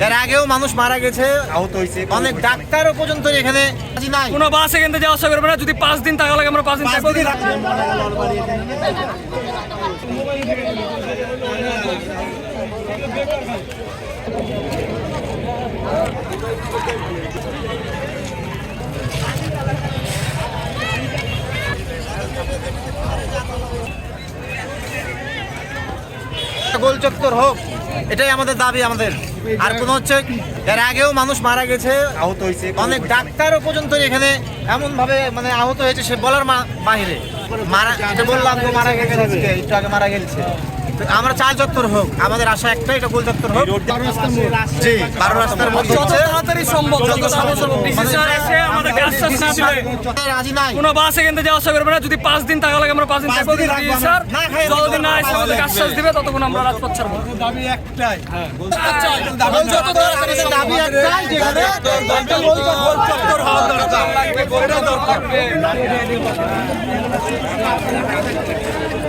এর আগেও মানুষ মারা গেছে, আহত হয়েছে, অনেক ডাক্তারও পর্যন্ত এখানে নাই। কোনো বাস এখান থেকে যাওয়া আসা করবে না। যদি 5 দিন থাকা লাগে আমরা 5 দিন থাকবো। গোল চত্বর হোক, এটাই আমাদের দাবি আমাদের। আর কোন হচ্ছে এর আগেও মানুষ মারা গেছে, আহত হয়েছে, অনেক ডাক্তারও পর্যন্ত এখানে এমন ভাবে মানে আহত হয়েছে সে বলার বাহিরে। মারা এটা বললাম তো মারা গেছে, একটু আগে মারা গেছে। তো আমরা চার চত্বর হোক, আমাদের আশা একটাই, এটা গোল চত্বর হোক। জি, 12 রাস্তার মধ্যে যত হচ্ছে, তাড়াতাড়ি সম্ভব, যত তাড়াতাড়ি সম্ভব। ডিসি স্যার এসে আমাদেরকে আশ্বাস না দিলে রাজি নাই। কোনো বাস এখান থেকে যাওয়া আসা করবে না। যদি 5 দিন থাকা লাগে আমরা 5 দিন থাকবো। ডিসি স্যার যতদিন না এসে আমাদেরকে আশ্বাস দিবে ততক্ষণ আমরা রাজপথ ছাড়বো। দাবি একটাই। যত তাড়াতাড়ি দাবি একটাই, যেখানে গোল চত্বর হওয়া দরকার।